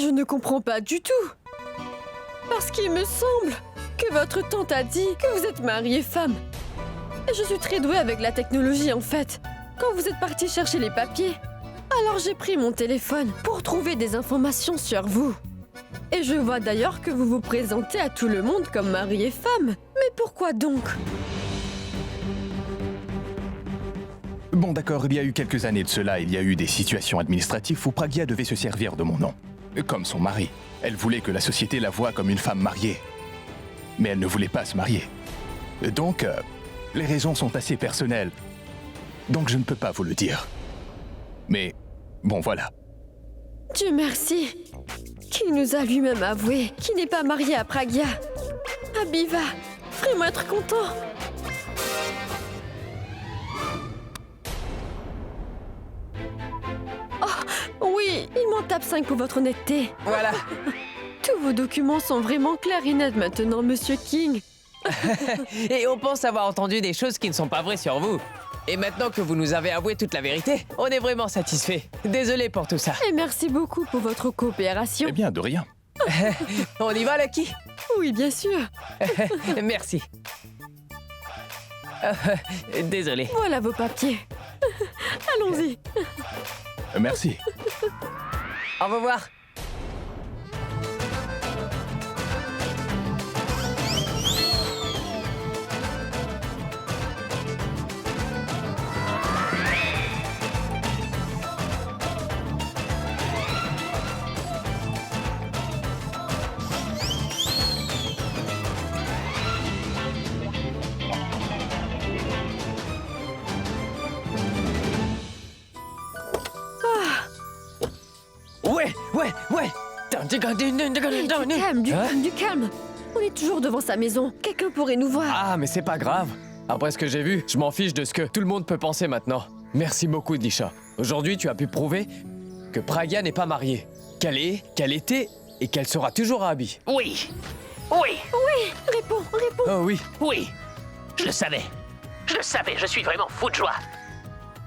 je ne comprends pas du tout. Parce qu'il me semble que votre tante a dit que vous êtes mari et femme. Et je suis très douée avec la technologie en fait. Quand vous êtes parti chercher les papiers, alors j'ai pris mon téléphone pour trouver des informations sur vous. Et je vois d'ailleurs que vous vous présentez à tout le monde comme mari et femme. Mais pourquoi donc? Bon d'accord, il y a eu quelques années de cela, il y a eu des situations administratives où Pragya devait se servir de mon nom. Comme son mari. Elle voulait que la société la voie comme une femme mariée. Mais elle ne voulait pas se marier. Donc, les raisons sont assez personnelles. Donc je ne peux pas vous le dire. Mais, bon voilà. Dieu merci, qu'il nous a lui-même avoué qu'il n'est pas marié à Pragya. Abhi va vraiment être content. Oh, oui, il m'en tape 5 pour votre honnêteté. Voilà. Tous vos documents sont vraiment clairs et nets maintenant, Monsieur King. Et on pense avoir entendu des choses qui ne sont pas vraies sur vous. Et maintenant que vous nous avez avoué toute la vérité, on est vraiment satisfait. Désolé pour tout ça. Et merci beaucoup pour votre coopération. Eh bien, de rien. On y va, Lucky? Oui, bien sûr. Merci. Désolé. Voilà vos papiers. Allons-y. Merci. Au revoir. Ouais. Du calme, du calme. On est toujours devant sa maison. Quelqu'un pourrait nous voir. Ah, mais c'est pas grave. Après ce que j'ai vu, je m'en fiche de ce que tout le monde peut penser maintenant. Merci beaucoup, Disha. Aujourd'hui, tu as pu prouver que Pragya n'est pas mariée. Qu'elle était et qu'elle sera toujours à Abhi. Oui. Réponds. Oh oui. Oui. Je le savais, je suis vraiment fou de joie.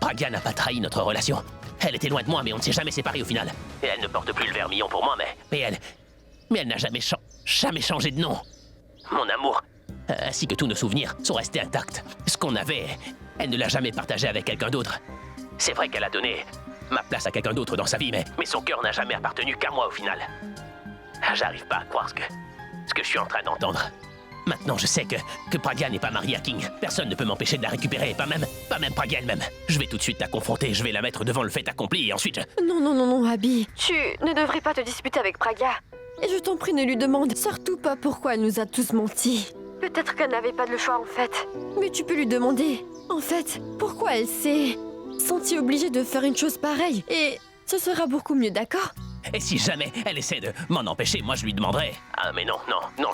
Pragya n'a pas trahi notre relation. Elle était loin de moi, mais on ne s'est jamais séparés au final. Et elle ne porte plus le vermillon pour moi, mais elle n'a jamais changé de nom. Mon amour, ainsi que tous nos souvenirs, sont restés intacts. Ce qu'on avait, elle ne l'a jamais partagé avec quelqu'un d'autre. C'est vrai qu'elle a donné ma place à quelqu'un d'autre dans sa vie, mais son cœur n'a jamais appartenu qu'à moi au final. J'arrive pas à croire ce que je suis en train d'entendre. Maintenant, je sais que Pragya n'est pas mariée à King. Personne ne peut m'empêcher de la récupérer, pas même Pragya elle-même. Je vais tout de suite la confronter, je vais la mettre devant le fait accompli et ensuite Non, Abhi. Tu ne devrais pas te disputer avec Pragya. Et je t'en prie, ne lui demande surtout pas pourquoi elle nous a tous menti. Peut-être qu'elle n'avait pas le choix en fait. Mais tu peux lui demander, en fait, pourquoi elle s'est sentie obligée de faire une chose pareille. Et ce sera beaucoup mieux, d'accord? Et si jamais elle essaie de m'en empêcher, moi je lui demanderai. Ah mais non,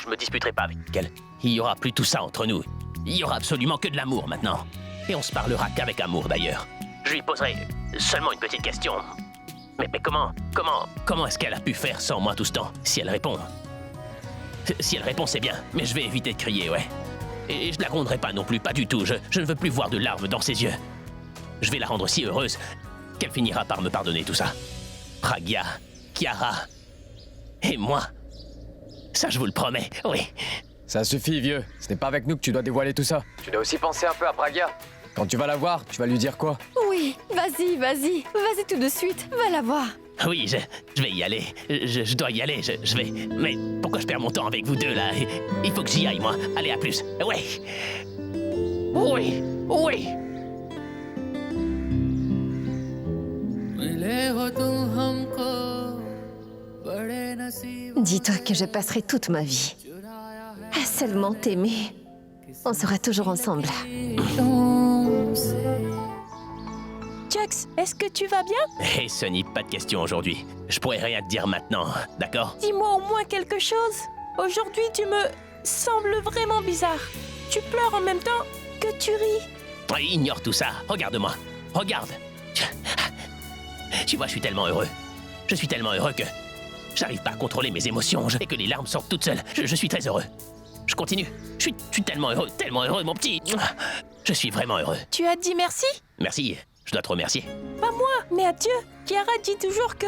je me disputerai pas avec elle. Il y aura plus tout ça entre nous. Il y aura absolument que de l'amour maintenant. Et on se parlera qu'avec amour d'ailleurs. Je lui poserai seulement une petite question. Mais comment est-ce qu'elle a pu faire sans moi tout ce temps? Si elle répond, c'est bien. Mais je vais éviter de crier, ouais. Et je la gronderai pas non plus, pas du tout. Je ne veux plus voir de larmes dans ses yeux. Je vais la rendre si heureuse qu'elle finira par me pardonner tout ça. Pragya, Kiara et moi. Ça, je vous le promets, oui. Ça suffit, vieux. Ce n'est pas avec nous que tu dois dévoiler tout ça. Tu dois aussi penser un peu à Pragya. Quand tu vas la voir, tu vas lui dire quoi? Oui, vas-y tout de suite, va la voir. Oui, je vais y aller. Je dois y aller, je vais... Mais pourquoi je perds mon temps avec vous deux, là? Il faut que j'y aille, moi. Allez, à plus. Oui. Dis-toi que je passerai toute ma vie à seulement t'aimer. On sera toujours ensemble. Jax, est-ce que tu vas bien? Hé, Sunny, pas de question aujourd'hui. Je pourrais rien te dire maintenant, d'accord? Dis-moi au moins quelque chose. Aujourd'hui, tu me sembles vraiment bizarre. Tu pleures en même temps que tu ris. Ignore tout ça. Regarde-moi. Regarde. Tu vois, je suis tellement heureux. Je suis tellement heureux que j'arrive pas à contrôler mes émotions et que les larmes sortent toutes seules. Je suis très heureux. Je continue. Je suis tellement heureux, mon petit. Je suis vraiment heureux. Tu as dit merci? Merci. Je dois te remercier. Pas moi, mais à Dieu. Kiara dit toujours que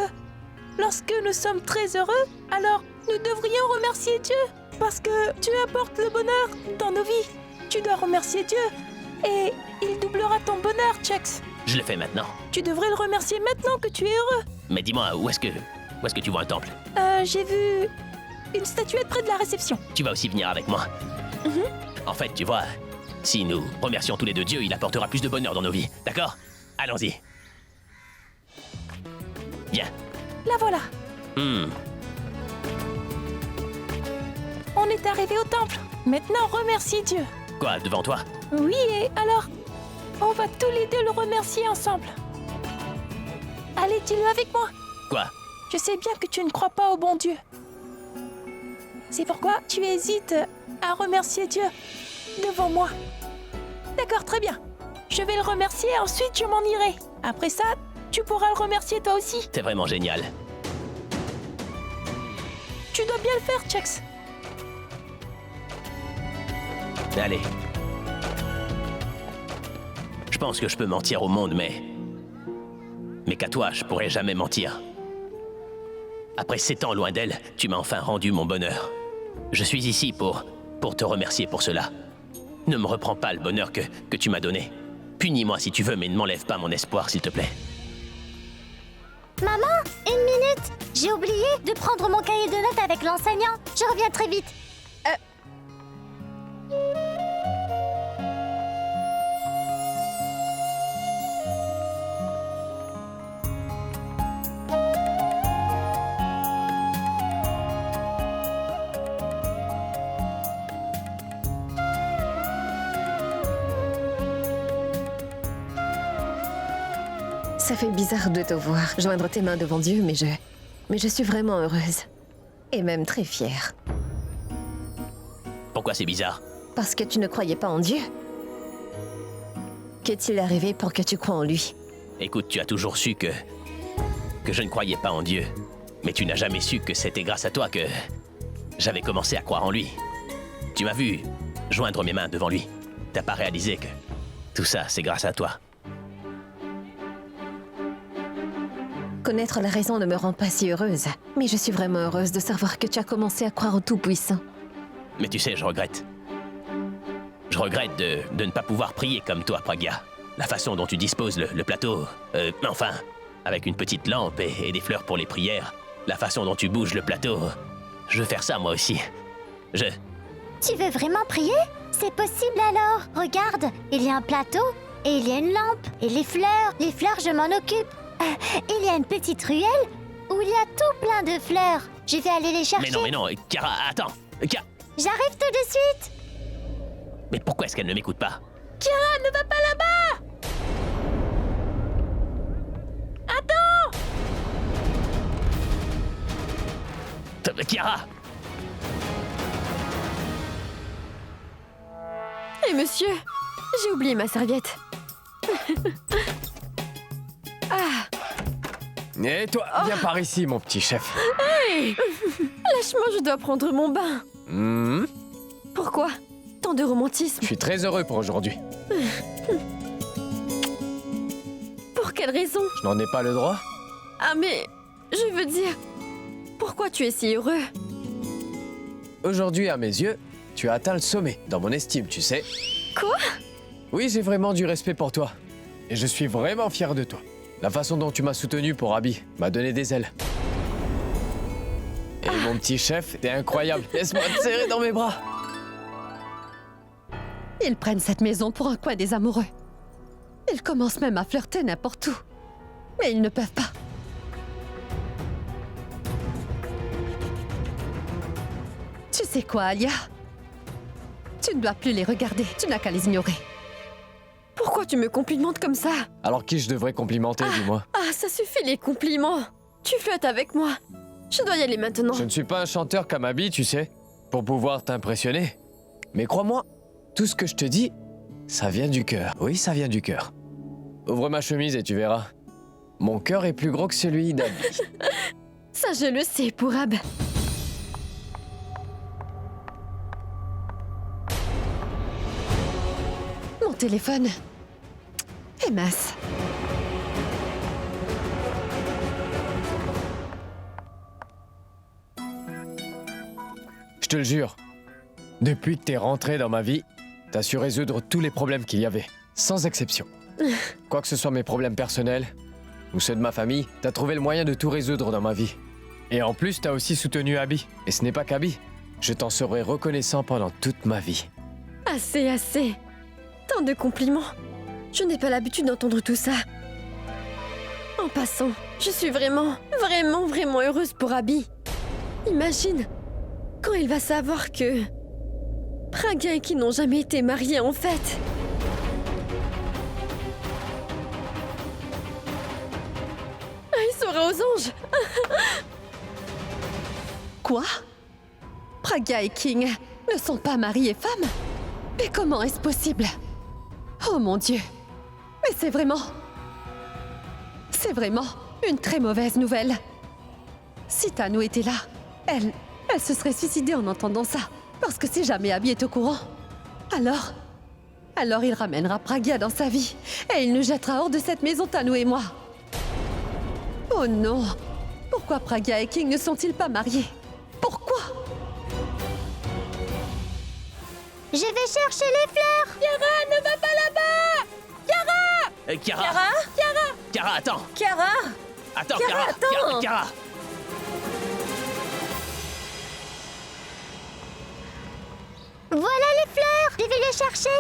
lorsque nous sommes très heureux, alors nous devrions remercier Dieu. Parce que tu apportes le bonheur dans nos vies. Tu dois remercier Dieu. Et il doublera ton bonheur, Chex. Je le fais maintenant. Tu devrais le remercier maintenant que tu es heureux. Mais dis-moi, où est-ce que tu vois un temple? J'ai vu une statuette près de la réception. Tu vas aussi venir avec moi. En fait, tu vois, si nous remercions tous les deux Dieu, il apportera plus de bonheur dans nos vies. D'accord? Allons-y. Viens. La voilà. Hmm. On est arrivé au temple. Maintenant, remercie Dieu. Quoi, devant toi? Oui, et alors, on va tous les deux le remercier ensemble. Allez, dis-le avec moi. Quoi? Je sais bien que tu ne crois pas au bon Dieu. C'est pourquoi tu hésites à remercier Dieu devant moi. D'accord, très bien. Je vais le remercier, ensuite je m'en irai. Après ça, tu pourras le remercier toi aussi. C'est vraiment génial. Tu dois bien le faire, Chex. Allez. Je pense que je peux mentir au monde, mais qu'à toi, je pourrais jamais mentir. Après 7 ans loin d'elle, tu m'as enfin rendu mon bonheur. Je suis ici pour te remercier pour cela. Ne me reprends pas le bonheur que tu m'as donné. Punis-moi si tu veux, mais ne m'enlève pas mon espoir, s'il te plaît. Maman, 1 minute. J'ai oublié de prendre mon cahier de notes avec l'enseignant. Je reviens très vite. Ça fait bizarre de te voir joindre tes mains devant Dieu, mais je suis vraiment heureuse. Et même très fière. Pourquoi c'est bizarre? Parce que tu ne croyais pas en Dieu. Qu'est-il arrivé pour que tu crois en lui? Écoute, tu as toujours su que je ne croyais pas en Dieu. Mais tu n'as jamais su que c'était grâce à toi que j'avais commencé à croire en lui. Tu m'as vu joindre mes mains devant lui. T'as pas réalisé que tout ça, c'est grâce à toi. Connaître la raison ne me rend pas si heureuse. Mais je suis vraiment heureuse de savoir que tu as commencé à croire au Tout-Puissant. Mais tu sais, je regrette. Je regrette de ne pas pouvoir prier comme toi, Pragya. La façon dont tu disposes le plateau, enfin, avec une petite lampe et des fleurs pour les prières. La façon dont tu bouges le plateau. Je veux faire ça, moi aussi. Tu veux vraiment prier? C'est possible alors. Regarde, il y a un plateau et il y a une lampe. Et les fleurs, je m'en occupe. Il y a une petite ruelle où il y a tout plein de fleurs. Je vais aller les chercher. Mais non, Chiara, attends. J'arrive tout de suite. Mais pourquoi est-ce qu'elle ne m'écoute pas? Chiara, ne va pas là-bas. Attends. Chiara! Et monsieur, j'ai oublié ma serviette. Ah, Et toi, viens par ici, mon petit chef. hey Lâche-moi, je dois prendre mon bain. Hmm, Pourquoi? Tant de romantisme. je suis très heureux pour aujourd'hui. Pour quelle raison? Je n'en ai pas le droit. Ah mais, je veux dire, pourquoi tu es si heureux? Aujourd'hui, à mes yeux, tu as atteint le sommet dans mon estime, tu sais. Quoi? Oui, j'ai vraiment du respect pour toi. Et je suis vraiment fier de toi. La façon dont tu m'as soutenu pour Abby m'a donné des ailes. Et mon petit chef, t'es incroyable. Laisse-moi te serrer dans mes bras. Ils prennent cette maison pour un coin des amoureux. Ils commencent même à flirter n'importe où. Mais ils ne peuvent pas. Tu sais quoi, Alia? Tu ne dois plus les regarder. Tu n'as qu'à les ignorer. Pourquoi tu me complimentes comme ça? Alors qui je devrais complimenter, dis-moi? Ah, ça suffit les compliments. Tu flottes avec moi. Je dois y aller maintenant. Je ne suis pas un chanteur comme Abby, tu sais, pour pouvoir t'impressionner. Mais crois-moi, tout ce que je te dis, ça vient du cœur. Oui, ça vient du cœur. Ouvre ma chemise et tu verras. Mon cœur est plus gros que celui d'Abby. Ça, je le sais, Pourab. Mon téléphone est mince. te le jure. Depuis que t'es rentré dans ma vie, t'as su résoudre tous les problèmes qu'il y avait, sans exception. Quoi que ce soit mes problèmes personnels ou ceux de ma famille, t'as trouvé le moyen de tout résoudre dans ma vie. Et en plus, t'as aussi soutenu Abby. Et ce n'est pas qu'Abby. Je t'en serai reconnaissant pendant toute ma vie. Assez, assez. Tant de compliments. Je n'ai pas l'habitude d'entendre tout ça. En passant, je suis vraiment heureuse pour Abby. Imagine, quand il va savoir que Pragya et qui n'ont jamais été mariés en fait. Ah, il sera aux anges. Quoi? Pragya et King ne sont pas mari et femme? Mais comment est-ce possible? Oh mon Dieu! Mais c'est vraiment une très mauvaise nouvelle. Si Tanu était là, elle se serait suicidée en entendant ça. Parce que si jamais Abby est au courant, alors il ramènera Pragya dans sa vie et il nous jettera hors de cette maison, Tanu et moi. Oh non! Pourquoi Pragya et King ne sont-ils pas mariés? Pourquoi? Je vais chercher les fleurs. Kiara, ne va pas là-bas! Kiara! Kiara Kiara! Kiara, attends! Kiara! Attends, Kiara, Kiara! attends! Kiara! Voilà les fleurs. Je vais les chercher.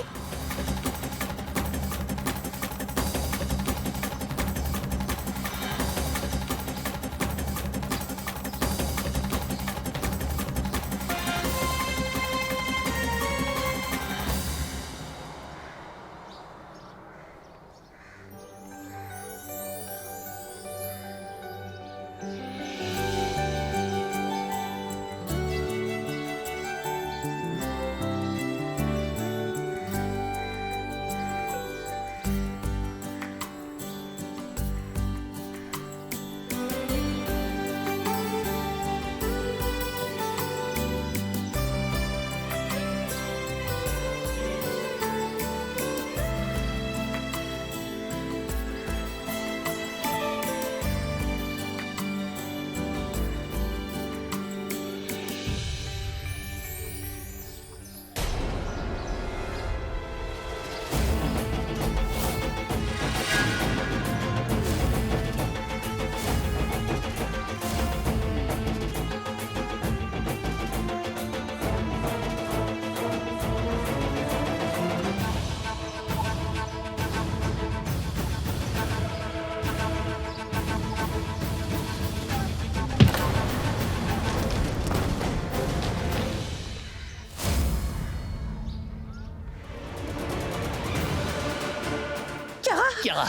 Kiara!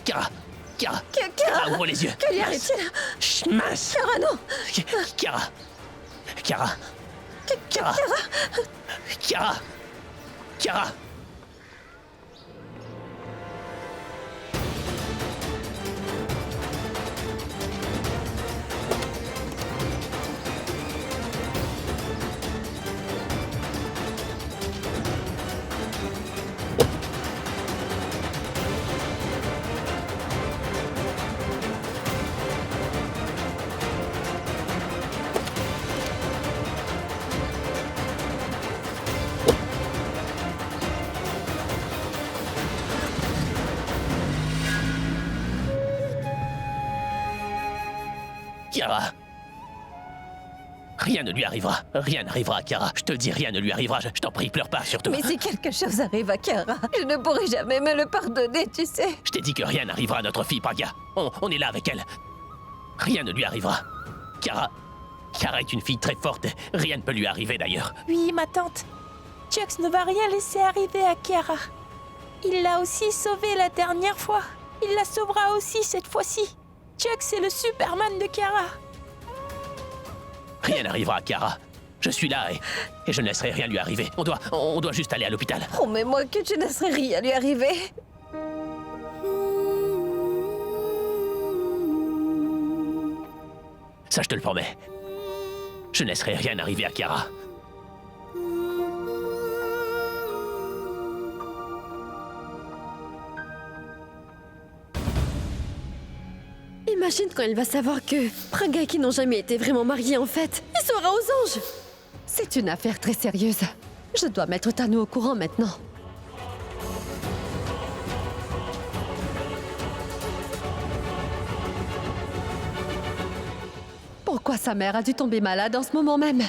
Kiara! Kiara! Kiara, ouvre les yeux! Que lui arrive-t-il? Chut, mince! Kiara, non! Kiara! Kiara! Kiara! Kiara! Kiara! Kiara! Rien ne lui arrivera. Rien n'arrivera à Kiara. Je te le dis, rien ne lui arrivera. Je t'en prie, pleure pas, surtout. Mais si quelque chose arrive à Kiara, je ne pourrai jamais me le pardonner, tu sais. Je t'ai dit que rien n'arrivera à notre fille, Pragya. On est là avec elle. Rien ne lui arrivera. Kiara est une fille très forte. Rien ne peut lui arriver, d'ailleurs. Oui, ma tante. Chucks ne va rien laisser arriver à Kiara. Il l'a aussi sauvée la dernière fois. Il la sauvera aussi cette fois-ci. Chucks est le Superman de Kiara. Rien n'arrivera à Kiara. Je suis là et je ne laisserai rien lui arriver. On doit juste aller à l'hôpital. Promets-moi que tu ne laisserais rien lui arriver. Ça, je te le promets. Je ne laisserai rien arriver à Kiara. Imagine quand il va savoir que Pragya et qui n'ont jamais été vraiment mariés en fait. Il sera aux anges. C'est une affaire très sérieuse. Je dois mettre Tano au courant maintenant. Pourquoi sa mère a dû tomber malade en ce moment même?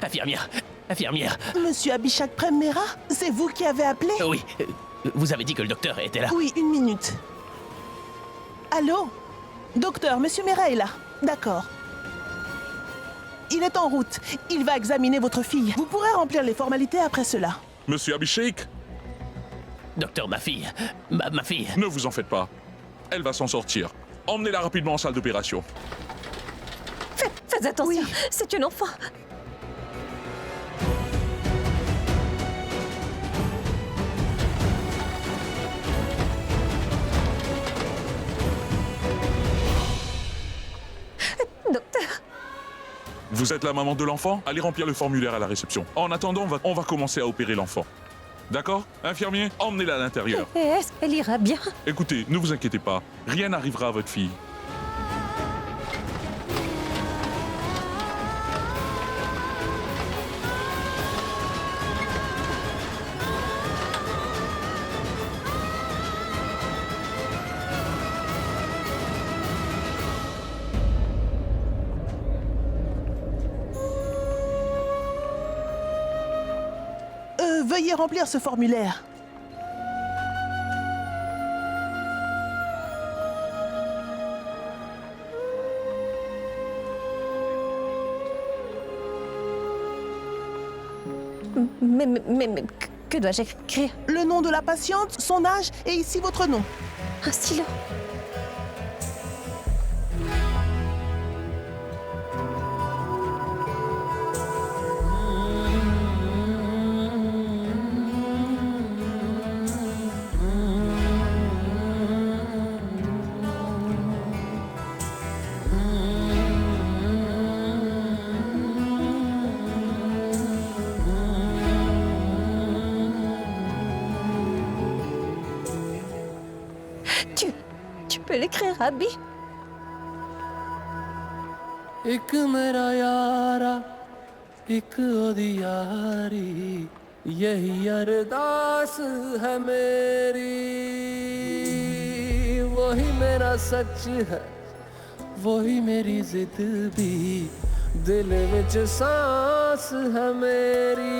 Infirmière, infirmière. Monsieur Abhishek Premera, c'est vous qui avez appelé? Oui, vous avez dit que le docteur était là. Oui, 1 minute. Allô? Docteur, Monsieur Mera est là. D'accord. Il est en route. Il va examiner votre fille. Vous pourrez remplir les formalités après cela. Monsieur Abhishek, Docteur, ma fille. Ma fille. ne vous en faites pas. Elle va s'en sortir. Emmenez-la rapidement en salle d'opération. Faites attention, c'est une enfant. Docteur, Vous êtes la maman de l'enfant? Allez remplir le formulaire à la réception. En attendant, on va commencer à opérer l'enfant. D'accord? Infirmier, emmenez-la à l'intérieur. et est-ce qu'elle ira bien? Écoutez, ne vous inquiétez pas. Rien n'arrivera à votre fille. Veuillez remplir ce formulaire. Mais que dois-je écrire? Le nom de la patiente, son âge et ici votre nom. Un stylo. Tu peux l'écrire, Abby? एक मेरा यारा एक ओदी यारी यही अरदास है मेरी वही मेरा सच है वही मेरी जिद भी दिल विच सांस है मेरी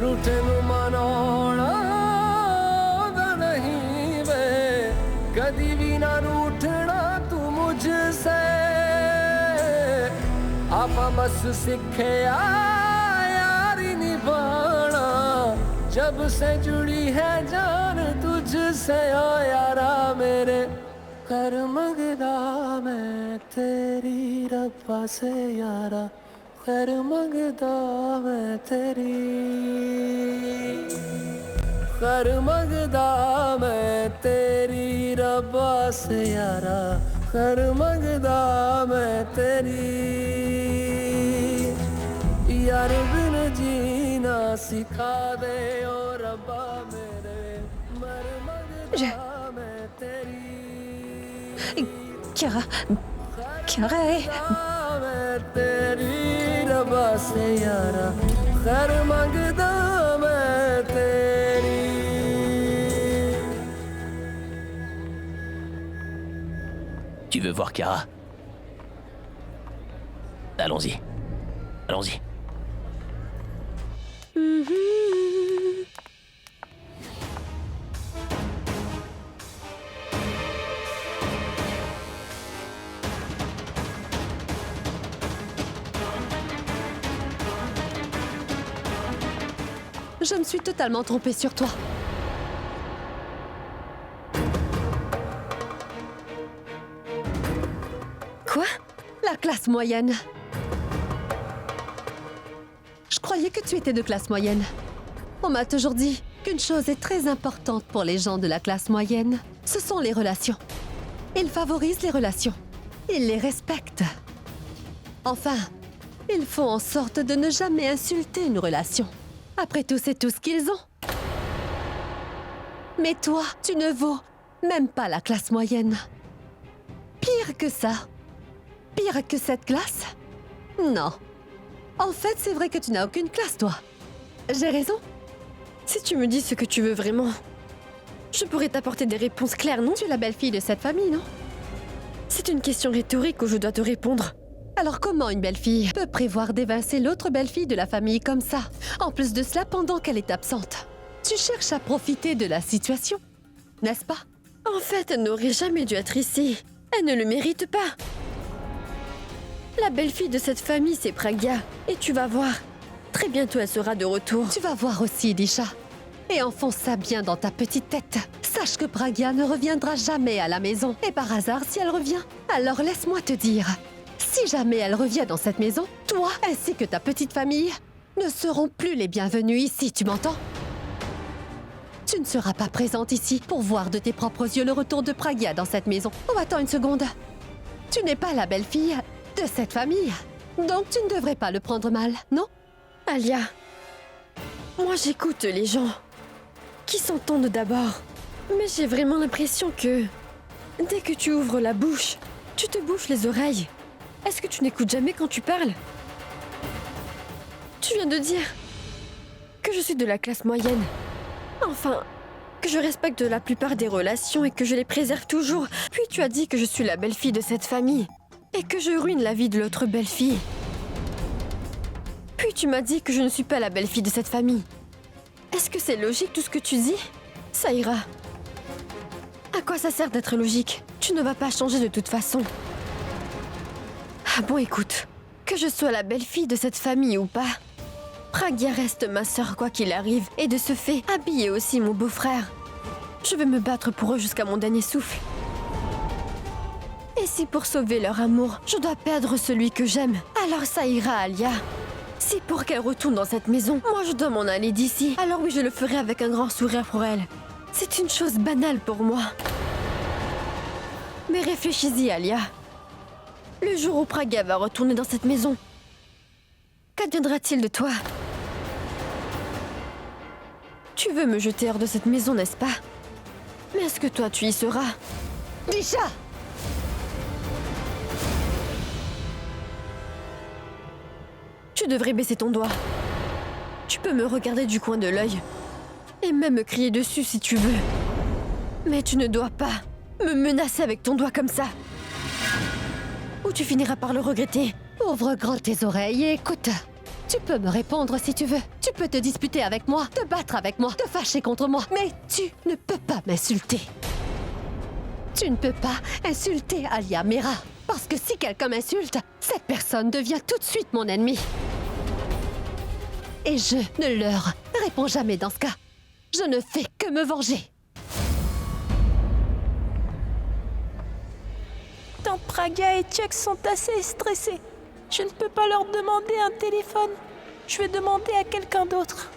रूठे नु मनाना दा नहीं वे कदी भी ना रूठना तू मुझसे आपा बस सीखे यारी निभाना जब से जुड़ी है जान तुझसे ओ यारा मेरे कर मंगदा मैं तेरी रब्बा से यारा कर मंगदा मैं तेरी कर मंगदा मैं तेरी रब्बा से यारा कर मंगदा मैं तेरी यार बिन जीना सिखा दे ओ रब्बा मेरे मर मंगदा मैं तेरी Chiara est... मैं तेरी रब्बा से यारा खैर मंगदा मैं तेरी Tu veux voir Kara? Allons-y. Allons-y. Je me suis totalement trompée sur toi. Quoi? La classe moyenne. Je croyais que tu étais de classe moyenne. On m'a toujours dit qu'une chose est très importante pour les gens de la classe moyenne. Ce sont les relations. Ils favorisent les relations. Ils les respectent. Enfin, Ils font en sorte de ne jamais insulter une relation. Après tout, c'est tout ce qu'ils ont. Mais toi, tu ne vaux même pas la classe moyenne. Pire que ça. Pire que cette classe? Non. En fait, c'est vrai que tu n'as aucune classe, toi. J'ai raison? Si tu me dis ce que tu veux vraiment, je pourrais t'apporter des réponses claires, non? Tu es la belle-fille de cette famille, non? C'est une question rhétorique où je dois te répondre. Alors comment une belle-fille peut prévoir d'évincer l'autre belle-fille de la famille comme ça? En plus de cela, pendant qu'elle est absente. Tu cherches à profiter de la situation, n'est-ce pas? En fait, elle n'aurait jamais dû être ici. Elle ne le mérite pas. La belle-fille de cette famille, c'est Pragya. Et tu vas voir. Très bientôt, elle sera de retour. Tu vas voir aussi, Disha. Et enfonce ça bien dans ta petite tête. Sache que Pragya ne reviendra jamais à la maison. Et par hasard, si elle revient, alors laisse-moi te dire. Si jamais elle revient dans cette maison, toi ainsi que ta petite famille ne seront plus les bienvenus ici, tu m'entends? Tu ne seras pas présente ici pour voir de tes propres yeux le retour de Pragya dans cette maison. Oh, attends une seconde. Tu n'es pas la belle-fille de cette famille. Donc tu ne devrais pas le prendre mal, non? Alia, moi j'écoute les gens qui s'entendent d'abord. Mais j'ai vraiment l'impression que dès que tu ouvres la bouche, tu te bouches les oreilles. Est-ce que tu n'écoutes jamais quand tu parles? Tu viens de dire que je suis de la classe moyenne. Enfin, que je respecte la plupart des relations et que je les préserve toujours. Puis tu as dit que je suis la belle-fille de cette famille et que je ruine la vie de l'autre belle-fille. Puis tu m'as dit que je ne suis pas la belle-fille de cette famille. Est-ce que c'est logique tout ce que tu dis? Ça ira. À quoi ça sert d'être logique? Tu ne vas pas changer de toute façon. Ah bon, écoute, que je sois la belle-fille de cette famille ou pas, Pragya reste ma sœur quoi qu'il arrive, et de ce fait, Abby est aussi mon beau-frère. Je vais me battre pour eux jusqu'à mon dernier souffle. Et si pour sauver leur amour, je dois perdre celui que j'aime, alors ça ira, Alia. Si pour qu'elle retourne dans cette maison, moi je dois m'en aller d'ici, alors oui, je le ferai avec un grand sourire pour elle. C'est une chose banale pour moi. Mais réfléchis-y, Alia. Le jour où Pragya va retourner dans cette maison, qu'adviendra-t-il de toi? Tu veux me jeter hors de cette maison, n'est-ce pas? Mais est-ce que toi, tu y seras? Disha! Tu devrais baisser ton doigt. Tu peux me regarder du coin de l'œil. Et même me crier dessus si tu veux. Mais tu ne dois pas me menacer avec ton doigt comme ça. Ou tu finiras par le regretter. Ouvre grand tes oreilles et écoute. Tu peux me répondre si tu veux. Tu peux te disputer avec moi, te battre avec moi, te fâcher contre moi. Mais tu ne peux pas m'insulter. Tu ne peux pas insulter Alia Mera. Parce que si quelqu'un m'insulte, cette personne devient tout de suite mon ennemi. Et je ne leur réponds jamais dans ce cas. Je ne fais que me venger. Tant Pragya et Chuck sont assez stressés. Je ne peux pas leur demander un téléphone. Je vais demander à quelqu'un d'autre.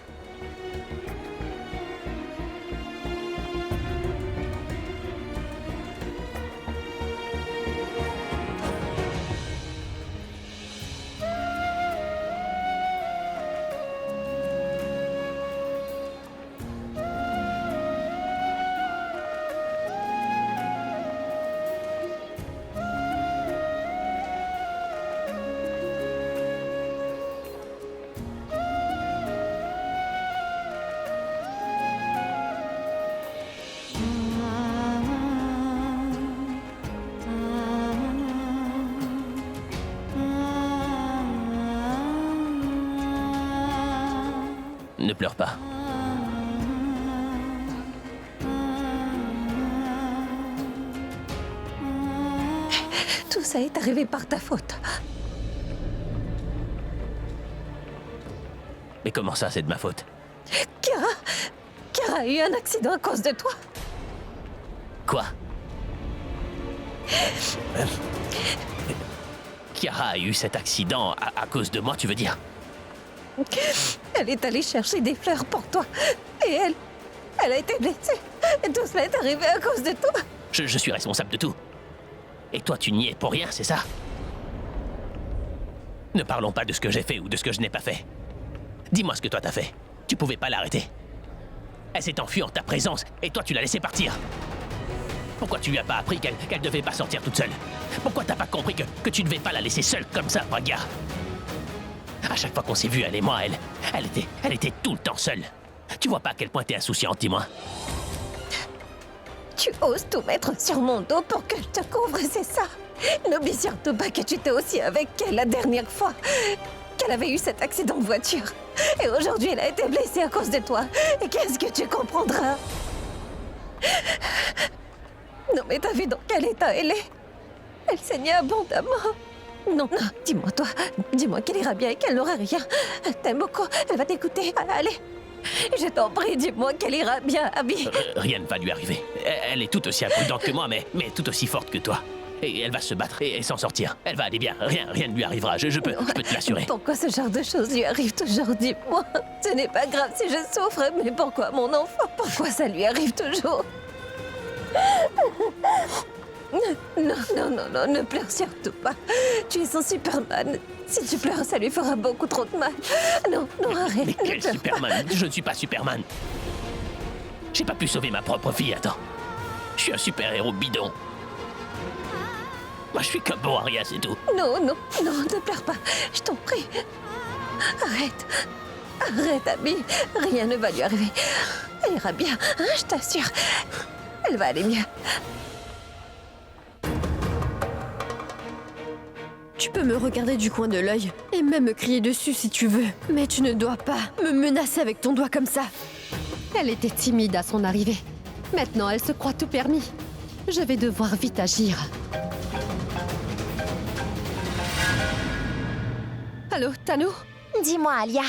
Ne pleure pas. Tout ça est arrivé par ta faute. Mais comment ça, c'est de ma faute? Kara a eu un accident à cause de toi. Quoi? Kiara a eu cet accident à cause de moi, tu veux dire? Elle est allée chercher des fleurs pour toi. Et elle a été blessée. Et tout cela est arrivé à cause de toi. Je suis responsable de tout. Et toi, tu n'y es pour rien, c'est ça? Ne parlons pas de ce que j'ai fait ou de ce que je n'ai pas fait. Dis-moi ce que toi t'as fait. Tu pouvais pas l'arrêter. Elle s'est enfuie en ta présence et toi tu l'as laissée partir. Pourquoi tu lui as pas appris qu'elle devait pas sortir toute seule? Pourquoi t'as pas compris que tu devais pas la laisser seule comme ça, Pragya? À chaque fois qu'on s'est vu, elle et moi, elle était tout le temps seule. Tu vois pas à quel point t'es insouciante, dis-moi. Tu oses tout mettre sur mon dos pour que je te couvre, c'est ça? N'oublie surtout pas que tu étais aussi avec elle la dernière fois, qu'elle avait eu cet accident de voiture. Et aujourd'hui, elle a été blessée à cause de toi. Et qu'est-ce que tu comprendras? Non, mais t'as vu dans quel état elle est? Elle saignait abondamment. Non, dis-moi, toi, dis-moi qu'elle ira bien et qu'elle n'aura rien. Elle t'aime beaucoup, elle va t'écouter. Allez, je t'en prie, dis-moi qu'elle ira bien, Abby. Rien ne va lui arriver. Elle est tout aussi imprudente que moi, mais tout aussi forte que toi. Et elle va se battre et s'en sortir. Elle va aller bien, rien ne lui arrivera, je peux te l'assurer. Pourquoi ce genre de choses lui arrive toujours, dis-moi? Ce n'est pas grave si je souffre, mais pourquoi mon enfant? Pourquoi ça lui arrive toujours? Non, ne pleure surtout pas. Tu es son Superman. Si tu pleures, ça lui fera beaucoup trop de mal. Non, arrête. Mais quel Superman? Je ne suis pas Superman. J'ai pas pu sauver ma propre fille, attends. Je suis un super-héros bidon. Moi, je suis comme bon à rien, c'est tout. Non, ne pleure pas. Je t'en prie. Arrête, Abby. Rien ne va lui arriver. Elle ira bien, hein, je t'assure. Elle va aller mieux. Tu peux me regarder du coin de l'œil et même me crier dessus si tu veux. Mais tu ne dois pas me menacer avec ton doigt comme ça. Elle était timide à son arrivée. Maintenant, elle se croit tout permis. Je vais devoir vite agir. Allô, Tanu? Dis-moi, Alia,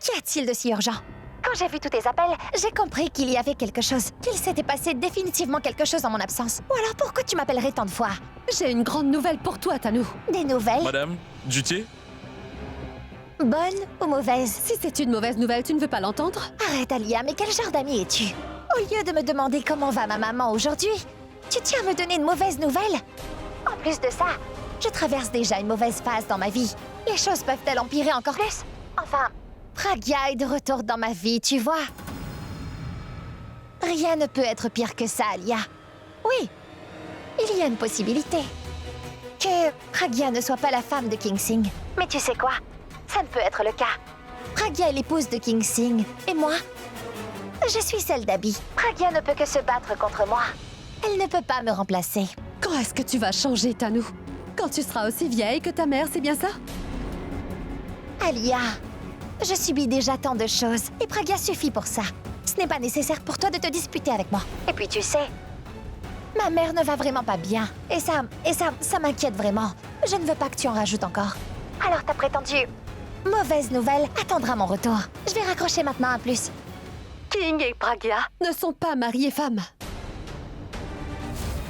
qu'y a-t-il de si urgent? Quand j'ai vu tous tes appels, j'ai compris qu'il y avait quelque chose. Qu'il s'était passé définitivement quelque chose en mon absence. Ou alors pourquoi tu m'appellerais tant de fois? J'ai une grande nouvelle pour toi, Tanu. Des nouvelles? Madame, du thé? Bonnes ou mauvaises? Si c'est une mauvaise nouvelle, tu ne veux pas l'entendre? Arrête, Alia, mais quel genre d'amie es-tu? Au lieu de me demander comment va ma maman aujourd'hui, tu tiens à me donner une mauvaise nouvelle? En plus de ça, je traverse déjà une mauvaise phase dans ma vie. Les choses peuvent-elles empirer encore plus? Enfin, Pragya est de retour dans ma vie, tu vois. Rien ne peut être pire que ça, Alia. Oui, il y a une possibilité. Que Pragya ne soit pas la femme de King Singh. Mais tu sais quoi? Ça ne peut être le cas. Pragya est l'épouse de King Singh. Et moi, je suis celle d'Abby. Pragya ne peut que se battre contre moi. Elle ne peut pas me remplacer. Quand est-ce que tu vas changer, Tanu? Quand tu seras aussi vieille que ta mère, c'est bien ça? Alia, je subis déjà tant de choses. Et Pragya suffit pour ça. Ce n'est pas nécessaire pour toi de te disputer avec moi. Et puis tu sais, ma mère ne va vraiment pas bien. Et ça m'inquiète vraiment. Je ne veux pas que tu en rajoutes encore. Alors ta prétendue mauvaise nouvelle attendra mon retour. Je vais raccrocher maintenant, à plus. King et Pragya ne sont pas mariés femmes.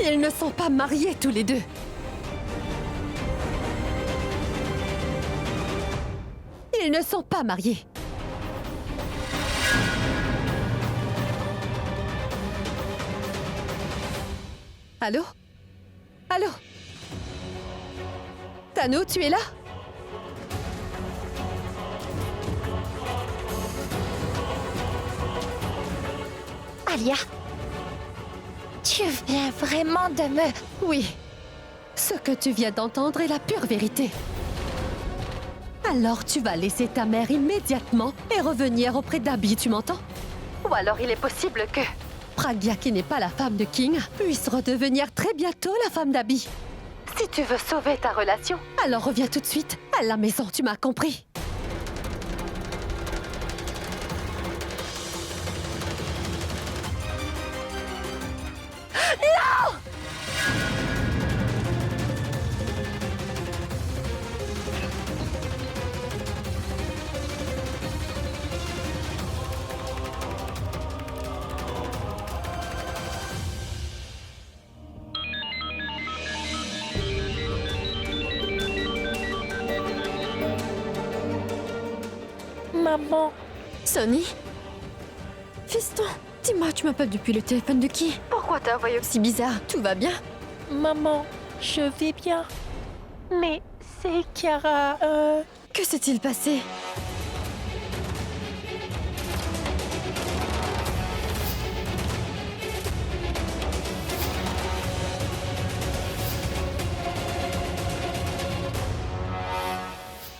Ils ne sont pas mariés tous les deux. Ils ne sont pas mariés. Allô? Allô? Tanu, tu es là? Alia, tu viens vraiment de me... Oui. Ce que tu viens d'entendre est la pure vérité. Alors tu vas laisser ta mère immédiatement et revenir auprès d'Abby, tu m'entends? Ou alors il est possible que Pragya, qui n'est pas la femme de King, puisse redevenir très bientôt la femme d'Abby. Si tu veux sauver ta relation, alors reviens tout de suite à la maison, tu m'as compris? Non! Maman. Sonny? Fiston, dis-moi, tu m'appelles depuis le téléphone de qui? Pourquoi t'as un voyage si bizarre? Tout va bien? Maman, je vais bien. Mais passé, Chiara? Que s'est-il passé?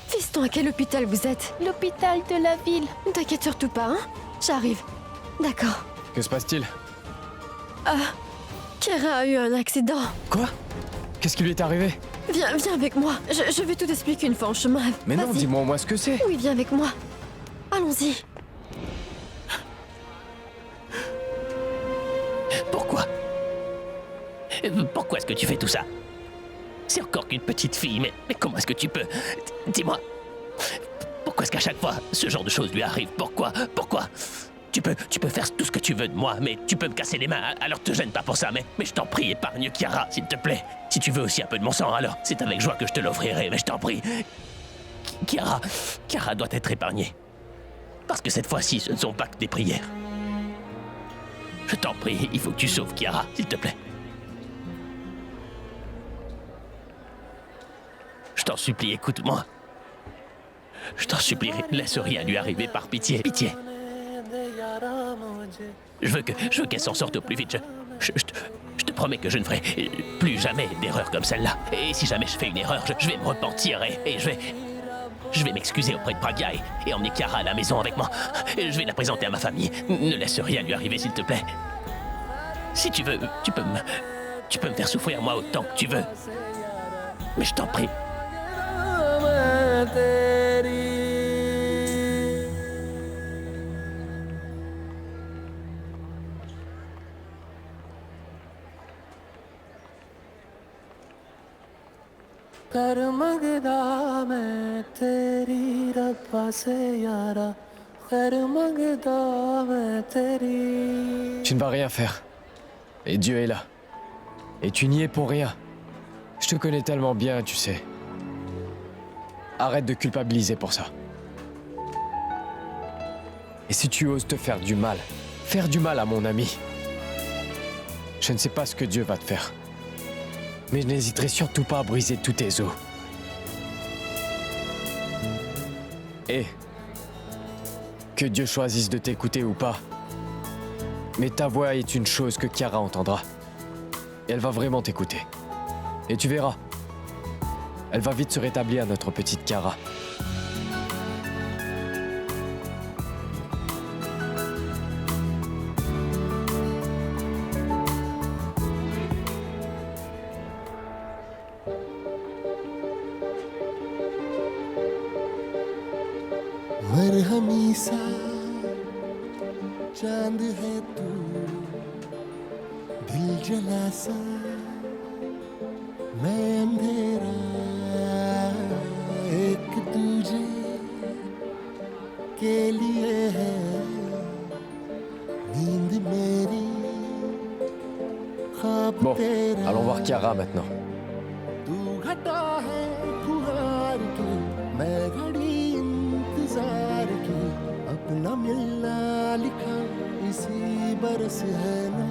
Fiston, à quel hôpital vous êtes? L'hôpital de la ville. Ne t'inquiète surtout pas, hein? J'arrive. D'accord. Que se passe-t-il? Chiara a eu un accident. Quoi? Qu'est-ce qui lui est arrivé? Viens avec moi. Je vais tout expliquer une fois en chemin. Mais non, Vas-y. dis-moi au moins ce que c'est. Oui, viens avec moi. Allons-y. Pourquoi? Pourquoi est-ce que tu fais tout ça? C'est encore qu'une petite fille, mais comment est-ce que tu peux? Dis-moi. Pourquoi est-ce qu'à chaque fois, ce genre de choses lui arrive? Pourquoi? Tu peux faire tout ce que tu veux de moi, mais tu peux me casser les mains, alors te gêne pas pour ça, mais je t'en prie, épargne Chiara, s'il te plaît. Si tu veux aussi un peu de mon sang, alors c'est avec joie que je te l'offrirai, mais je t'en prie. Chiara doit être épargnée. Parce que cette fois-ci, ce ne sont pas que des prières. Je t'en prie, il faut que tu sauves Chiara, s'il te plaît. Je t'en supplie, écoute-moi. Je t'en supplie, laisse rien lui arriver par pitié, pitié. Je veux qu'elle s'en sorte au plus vite. Je te promets que je ne ferai plus jamais d'erreur comme celle-là. Et si jamais je fais une erreur, je vais me repentir et je vais m'excuser auprès de Pragya et emmener Chiara à la maison avec moi. Je vais la présenter à ma famille. Ne laisse rien lui arriver, s'il te plaît. Si tu veux, tu peux me faire souffrir moi autant que tu veux. Mais je t'en prie. कर मंगदा मैं तेरी रब्बा से यारा कर मंगदा मैं तेरी Tu ne vas rien faire. Et Dieu est là. Et tu n'y es pour rien. Je te connais tellement bien, tu sais. Arrête de culpabiliser pour ça. Et si tu oses te faire du mal à mon ami, je ne sais pas ce que Dieu va te faire. Mais je n'hésiterai surtout pas à briser tous tes os. Et que Dieu choisisse de t'écouter ou pas, mais ta voix est une chose que Chiara entendra. Et elle va vraiment t'écouter. Et tu verras, elle va vite se rétablir, notre petite Chiara. मरहमी सा चांद है तू दिल जला सा मैं अंधेरा एक दूजे के लिए है नींद मेरी ख्वाब Bon, तेरा allons voir Chiara maintenant. तू घटा है फुहार की मैं घड़ी इंतजार की अपना मिलना लिखा इसी बरस है ना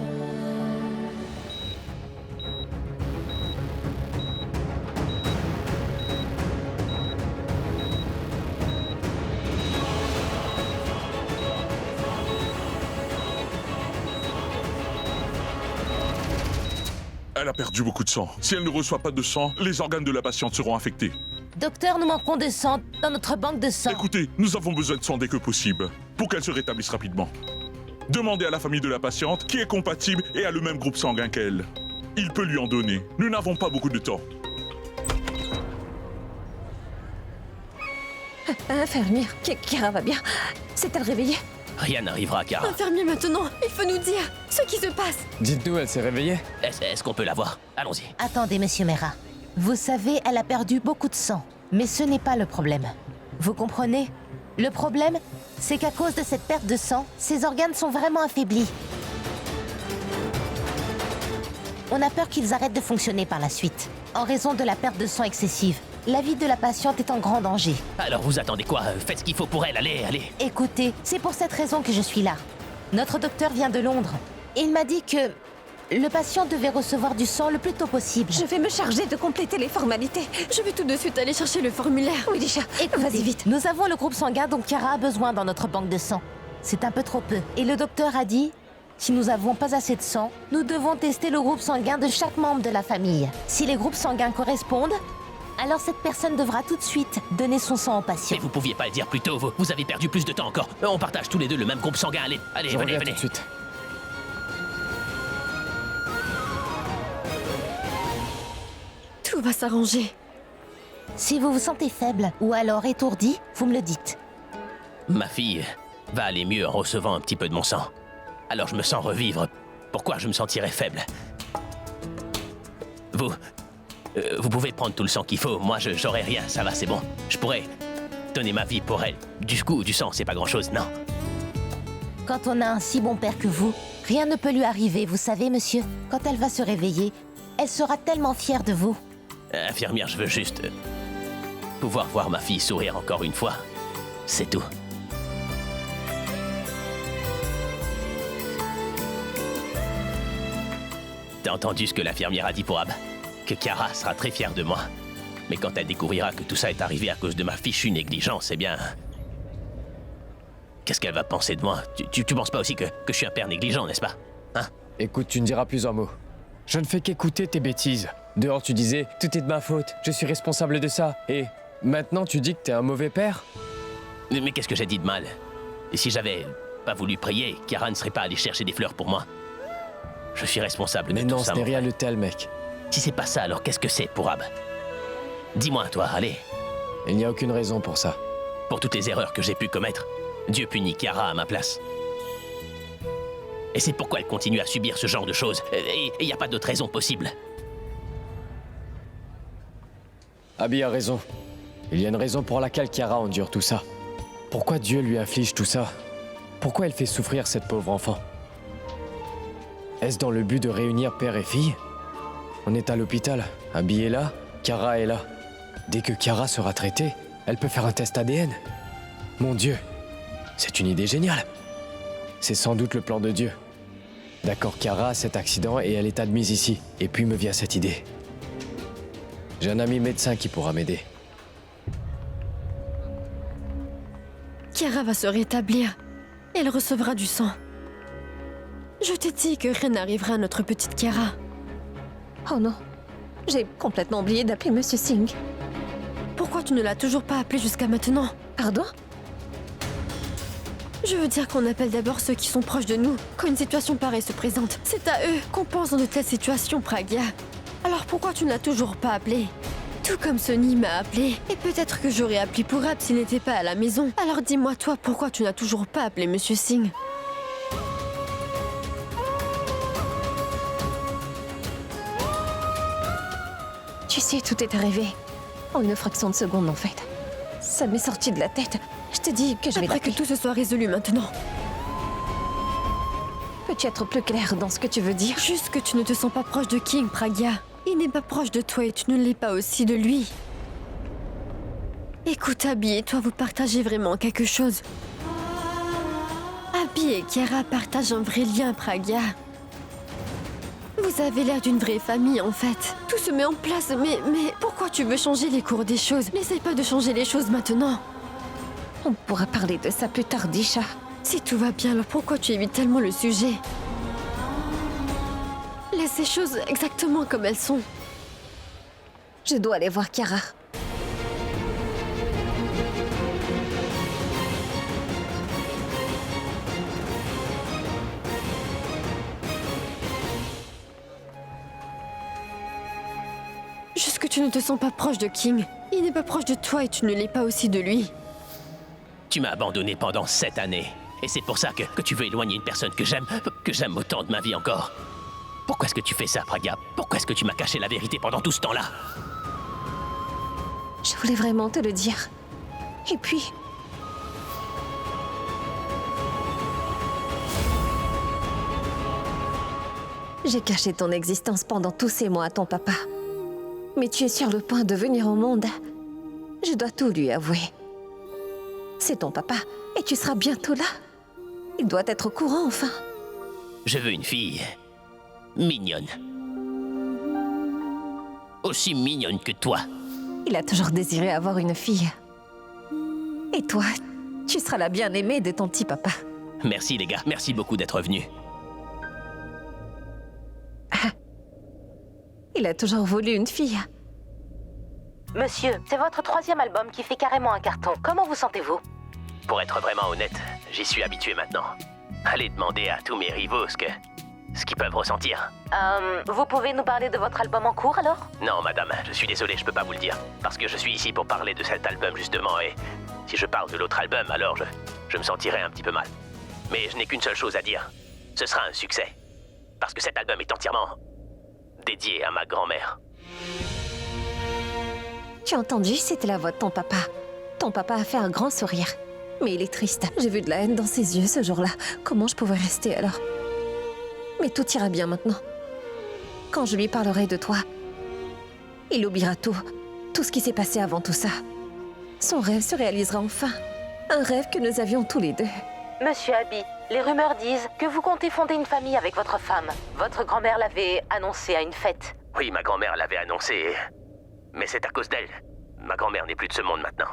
Elle a perdu beaucoup de sang. Si elle ne reçoit pas de sang, les organes de la patiente seront affectés. Docteur, nous manquons de sang dans notre banque de sang. Écoutez, nous avons besoin de sang dès que possible, pour qu'elle se rétablisse rapidement. Demandez à la famille de la patiente qui est compatible et a le même groupe sanguin qu'elle. Il peut lui en donner. Nous n'avons pas beaucoup de temps. Infirmière, Chiara va bien. S'est-elle réveillée? Rien n'arrivera, Chiara. Infirmier maintenant, il faut nous dire ce qui se passe. Dites-nous, elle s'est réveillée? Est-ce qu'on peut la voir? Allons-y. Attendez, monsieur Mera. Vous savez, elle a perdu beaucoup de sang. Mais ce n'est pas le problème. Vous comprenez? Le problème, c'est qu'à cause de cette perte de sang, ses organes sont vraiment affaiblis. On a peur qu'ils arrêtent de fonctionner par la suite, en raison de la perte de sang excessive. La vie de la patiente est en grand danger. Alors vous attendez quoi? Faites ce qu'il faut pour elle, allez. Écoutez, c'est pour cette raison que je suis là. Notre docteur vient de Londres. Il m'a dit que Le patient devait recevoir du sang le plus tôt possible. Je vais me charger de compléter les formalités. Je vais tout de suite aller chercher le formulaire. Oui, Disha, vas-y vite. Nous avons le groupe sanguin dont Chiara a besoin dans notre banque de sang. C'est un peu trop peu. Et le docteur a dit, si nous n'avons pas assez de sang, nous devons tester le groupe sanguin de chaque membre de la famille. Si les groupes sanguins correspondent, alors cette personne devra tout de suite donner son sang au patient. Mais vous pouviez pas le dire plus tôt, vous avez perdu plus de temps encore. On partage tous les deux le même groupe sanguin, allez, Je venez, reviens venez. tout de suite. Tout va s'arranger. Si vous vous sentez faible ou alors étourdi, vous me le dites. Ma fille va aller mieux en recevant un petit peu de mon sang. Alors je me sens revivre. Pourquoi je me sentirais faible? Vous pouvez prendre tout le sang qu'il faut. Moi, j'aurai rien, ça va, c'est bon. Je pourrais donner ma vie pour elle. Du coup, du sang, c'est pas grand-chose, non. Quand on a un si bon père que vous, rien ne peut lui arriver, vous savez, monsieur. Quand elle va se réveiller, elle sera tellement fière de vous. Infirmière, je veux juste pouvoir voir ma fille sourire encore une fois. C'est tout. T'as entendu ce que l'infirmière a dit pour Ab? Que Chiara sera très fière de moi. Mais quand elle découvrira que tout ça est arrivé à cause de ma fichue négligence, eh bien... Qu'est-ce qu'elle va penser de moi? Tu penses pas aussi que je suis un père négligent, n'est-ce pas? Hein? Écoute, tu ne diras plus un mot. Je ne fais qu'écouter tes bêtises. Dehors, tu disais, tout est de ma faute, je suis responsable de ça. Et maintenant, tu dis que t'es un mauvais père? Mais qu'est-ce que j'ai dit de mal? Et si j'avais pas voulu prier, Chiara ne serait pas allée chercher des fleurs pour moi. Je suis responsable Mais de non, tout ça. ce n'est mon rien frère. de tel, mec. Si c'est pas ça, alors qu'est-ce que c'est pour Ab? Dis-moi, toi, allez. Il n'y a aucune raison pour ça. Pour toutes les erreurs que j'ai pu commettre, Dieu punit Chiara à ma place. Et c'est pourquoi elle continue à subir ce genre de choses. Et il n'y a pas d'autre raison possible. Abby a raison. Il y a une raison pour laquelle Chiara endure tout ça. Pourquoi Dieu lui inflige tout ça? Pourquoi elle fait souffrir cette pauvre enfant? Est-ce dans le but de réunir père et fille? On est à l'hôpital. Abby est là, Chiara est là. Dès que Chiara sera traitée, elle peut faire un test ADN. Mon Dieu, c'est une idée géniale. C'est sans doute le plan de Dieu. D'accord, Chiara a cet accident et elle est admise ici. Et puis me vient cette idée. J'ai un ami médecin qui pourra m'aider. Chiara va se rétablir. Elle recevra du sang. Je t'ai dit que rien n'arrivera à notre petite Chiara. Oh non, j'ai complètement oublié d'appeler Monsieur Singh. Pourquoi tu ne l'as toujours pas appelé jusqu'à maintenant? Pardon? Je veux dire qu'on appelle d'abord ceux qui sont proches de nous. Quand une situation pareille se présente, c'est à eux qu'on pense dans de telles situations, Pragya. Alors pourquoi tu ne l'as toujours pas appelé? Tout comme Sonny m'a appelé. Et peut-être que j'aurais appelé pour Ab s'il n'était pas à la maison. Alors dis-moi toi, pourquoi tu n'as toujours pas appelé Monsieur Singh? Tu sais, tout est arrivé en une fraction de seconde en fait. Ça m'est sorti de la tête. Je te dis que je vais Après que l'appeler. tout se soit résolu maintenant. Peux-tu être plus clair dans ce que tu veux dire? Juste que tu ne te sens pas proche de King, Pragya. Il n'est pas proche de toi et tu ne l'es pas aussi de lui. Écoute, Abby et toi, vous partagez vraiment quelque chose. Abby et Chiara partagent un vrai lien, Pragya. Vous avez l'air d'une vraie famille, en fait. Tout se met en place, mais pourquoi tu veux changer les cours des choses? N'essaye pas de changer les choses maintenant. On pourra parler de ça plus tard, Disha. Si tout va bien, alors pourquoi tu évites tellement le sujet? Laisse les choses exactement comme elles sont. Je dois aller voir Chiara. Juste que tu ne te sens pas proche de King. Il n'est pas proche de toi et tu ne l'es pas aussi de lui. Tu m'as abandonné pendant 7 années. Et c'est pour ça que tu veux éloigner une personne que j'aime autant de ma vie encore. Pourquoi est-ce que tu fais ça, Pragya? Pourquoi est-ce que tu m'as caché la vérité pendant tout ce temps-là? Je voulais vraiment te le dire. Et puis... j'ai caché ton existence pendant tous ces mois à ton papa. Mais tu es sur le point de venir au monde. Je dois tout lui avouer. C'est ton papa, et tu seras bientôt là. Il doit être au courant, enfin. Je veux une fille. Mignonne. Aussi mignonne que toi. Il a toujours désiré avoir une fille. Et toi, tu seras la bien-aimée de ton petit papa. Merci les gars, merci beaucoup d'être venus. Il a toujours voulu une fille. Monsieur, c'est votre 3e album qui fait carrément un carton. Comment vous sentez-vous? Pour être vraiment honnête, j'y suis habitué maintenant. Allez demander à tous mes rivaux ce qu'ils peuvent ressentir. Vous pouvez nous parler de votre album en cours alors? Non, madame, je suis désolé, je peux pas vous le dire. Parce que je suis ici pour parler de cet album, justement, et si je parle de l'autre album, alors je me sentirai un petit peu mal. Mais je n'ai qu'une seule chose à dire. Ce sera un succès. Parce que cet album est entièrement dédié à ma grand-mère. Tu as entendu? C'était la voix de ton papa. Ton papa a fait un grand sourire. Mais il est triste. J'ai vu de la haine dans ses yeux ce jour-là. Comment je pouvais rester alors? Mais tout ira bien maintenant. Quand je lui parlerai de toi, il oubliera tout. Tout ce qui s'est passé avant tout ça. Son rêve se réalisera enfin. Un rêve que nous avions tous les deux. Monsieur Abby, les rumeurs disent que vous comptez fonder une famille avec votre femme. Votre grand-mère l'avait annoncé à une fête. Oui, ma grand-mère l'avait annoncé, mais c'est à cause d'elle. Ma grand-mère n'est plus de ce monde maintenant.